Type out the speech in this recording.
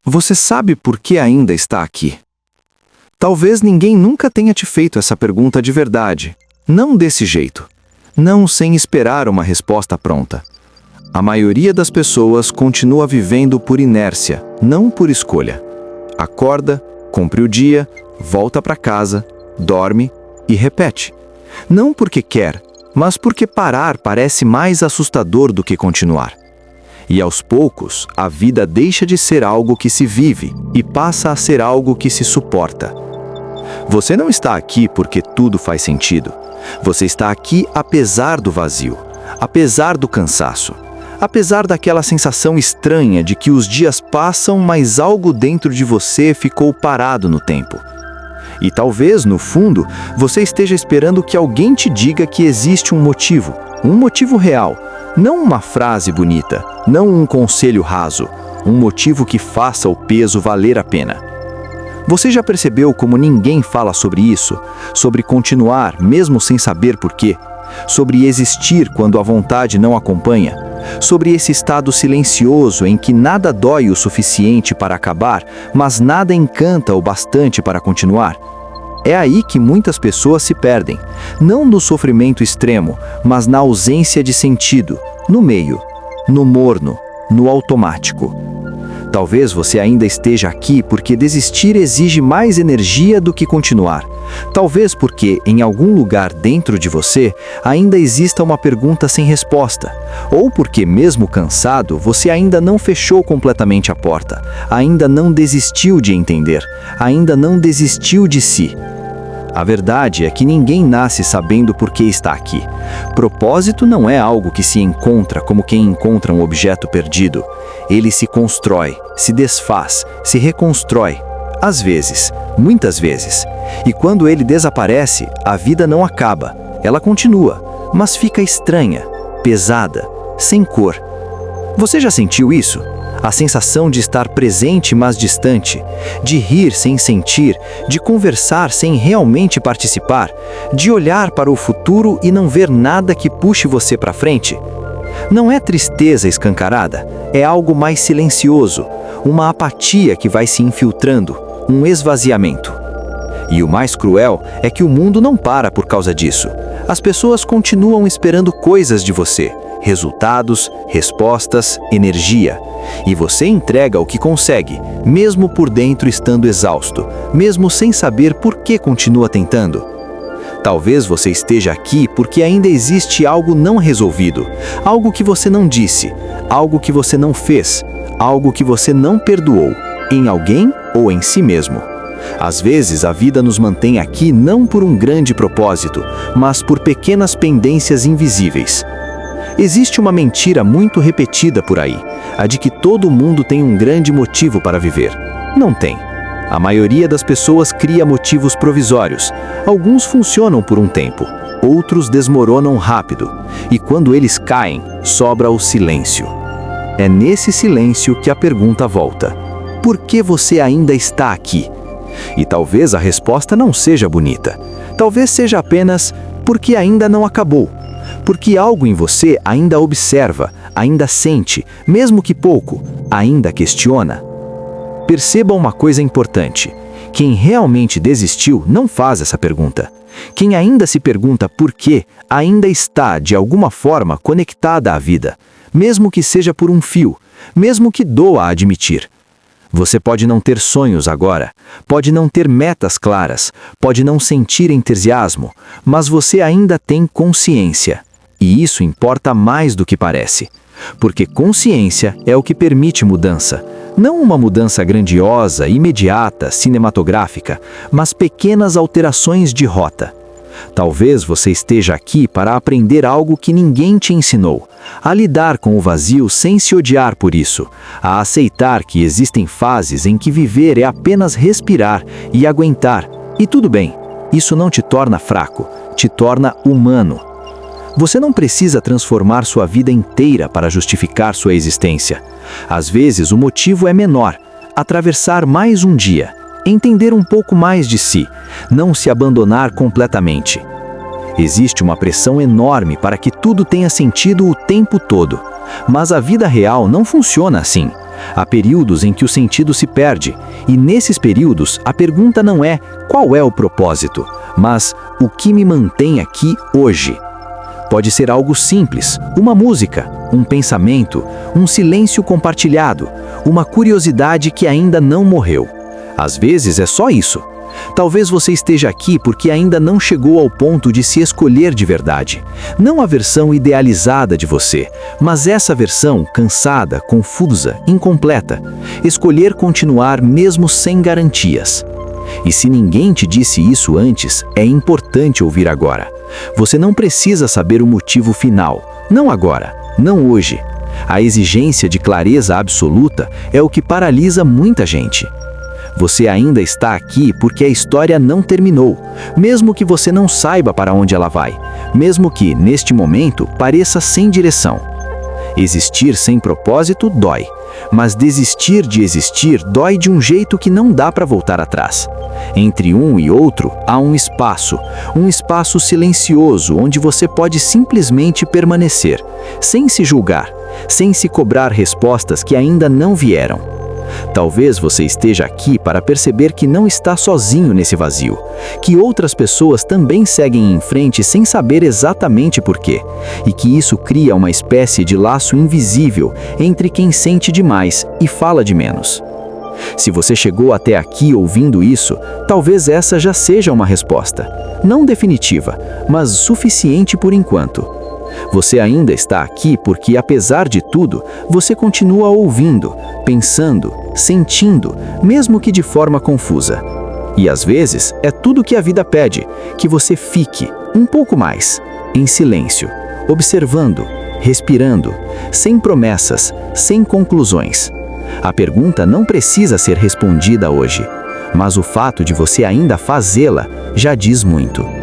Você sabe por que ainda está aqui? Talvez ninguém nunca tenha te feito essa pergunta de verdade. Não desse jeito. Não sem esperar uma resposta pronta. A maioria das pessoas continua vivendo por inércia, não por escolha. Acorda, cumpre o dia, volta para casa, dorme e repete. Não porque quer, mas porque parar parece mais assustador do que continuar. E aos poucos, a vida deixa de ser algo que se vive e passa a ser algo que se suporta. Você não está aqui porque tudo faz sentido. Você está aqui apesar do vazio, apesar do cansaço, apesar daquela sensação estranha de que os dias passam, mas algo dentro de você ficou parado no tempo. E talvez, no fundo, você esteja esperando que alguém te diga que existe um motivo real, não uma frase bonita, não um conselho raso, um motivo que faça o peso valer a pena. Você já percebeu como ninguém fala sobre isso? Sobre continuar, mesmo sem saber porquê? Sobre existir quando a vontade não acompanha? Sobre esse estado silencioso em que nada dói o suficiente para acabar, mas nada encanta o bastante para continuar? É aí que muitas pessoas se perdem, não no sofrimento extremo, mas na ausência de sentido, no meio, no morno, no automático. Talvez você ainda esteja aqui porque desistir exige mais energia do que continuar. Talvez porque, em algum lugar dentro de você, ainda exista uma pergunta sem resposta. Ou porque, mesmo cansado, você ainda não fechou completamente a porta, ainda não desistiu de entender, ainda não desistiu de si. A verdade é que ninguém nasce sabendo por que está aqui. Propósito não é algo que se encontra como quem encontra um objeto perdido. Ele se constrói, se desfaz, se reconstrói. Às vezes, muitas vezes. E quando ele desaparece, a vida não acaba. Ela continua, mas fica estranha, pesada, sem cor. Você já sentiu isso? A sensação de estar presente, mas distante, de rir sem sentir, de conversar sem realmente participar, de olhar para o futuro e não ver nada que puxe você para frente? Não é tristeza escancarada, é algo mais silencioso, uma apatia que vai se infiltrando, um esvaziamento. E o mais cruel é que o mundo não para por causa disso. As pessoas continuam esperando coisas de você, resultados, respostas, energia. E você entrega o que consegue, mesmo por dentro estando exausto, mesmo sem saber por que continua tentando. Talvez você esteja aqui porque ainda existe algo não resolvido, algo que você não disse, algo que você não fez, algo que você não perdoou, em alguém ou em si mesmo. Às vezes a vida nos mantém aqui não por um grande propósito, mas por pequenas pendências invisíveis. Existe uma mentira muito repetida por aí, a de que todo mundo tem um grande motivo para viver. Não tem. A maioria das pessoas cria motivos provisórios. Alguns funcionam por um tempo, outros desmoronam rápido. E quando eles caem, sobra o silêncio. É nesse silêncio que a pergunta volta: por que você ainda está aqui? E talvez a resposta não seja bonita. Talvez seja apenas porque ainda não acabou. Porque algo em você ainda observa, ainda sente, mesmo que pouco, ainda questiona. Perceba uma coisa importante. Quem realmente desistiu não faz essa pergunta. Quem ainda se pergunta por quê, ainda está, de alguma forma, conectada à vida, mesmo que seja por um fio, mesmo que doa admitir. Você pode não ter sonhos agora, pode não ter metas claras, pode não sentir entusiasmo, mas você ainda tem consciência. E isso importa mais do que parece. Porque consciência é o que permite mudança. Não uma mudança grandiosa, imediata, cinematográfica, mas pequenas alterações de rota. Talvez você esteja aqui para aprender algo que ninguém te ensinou, a lidar com o vazio sem se odiar por isso, a aceitar que existem fases em que viver é apenas respirar e aguentar. E tudo bem, isso não te torna fraco, te torna humano. Você não precisa transformar sua vida inteira para justificar sua existência. Às vezes o motivo é menor, atravessar mais um dia. Entender um pouco mais de si, não se abandonar completamente. Existe uma pressão enorme para que tudo tenha sentido o tempo todo, mas a vida real não funciona assim. Há períodos em que o sentido se perde, e nesses períodos a pergunta não é qual é o propósito, mas o que me mantém aqui hoje. Pode ser algo simples, uma música, um pensamento, um silêncio compartilhado, uma curiosidade que ainda não morreu. Às vezes é só isso. Talvez você esteja aqui porque ainda não chegou ao ponto de se escolher de verdade. Não a versão idealizada de você, mas essa versão cansada, confusa, incompleta. Escolher continuar mesmo sem garantias. E se ninguém te disse isso antes, é importante ouvir agora. Você não precisa saber o motivo final. Não agora, não hoje. A exigência de clareza absoluta é o que paralisa muita gente. Você ainda está aqui porque a história não terminou, mesmo que você não saiba para onde ela vai, mesmo que, neste momento, pareça sem direção. Existir sem propósito dói, mas desistir de existir dói de um jeito que não dá para voltar atrás. Entre um e outro há um espaço silencioso onde você pode simplesmente permanecer, sem se julgar, sem se cobrar respostas que ainda não vieram. Talvez você esteja aqui para perceber que não está sozinho nesse vazio, que outras pessoas também seguem em frente sem saber exatamente por quê, e que isso cria uma espécie de laço invisível entre quem sente demais e fala de menos. Se você chegou até aqui ouvindo isso, talvez essa já seja uma resposta, não definitiva, mas suficiente por enquanto. Você ainda está aqui porque, apesar de tudo, você continua ouvindo, pensando, sentindo, mesmo que de forma confusa. E às vezes é tudo que a vida pede, que você fique um pouco mais, em silêncio, observando, respirando, sem promessas, sem conclusões. A pergunta não precisa ser respondida hoje, mas o fato de você ainda fazê-la já diz muito.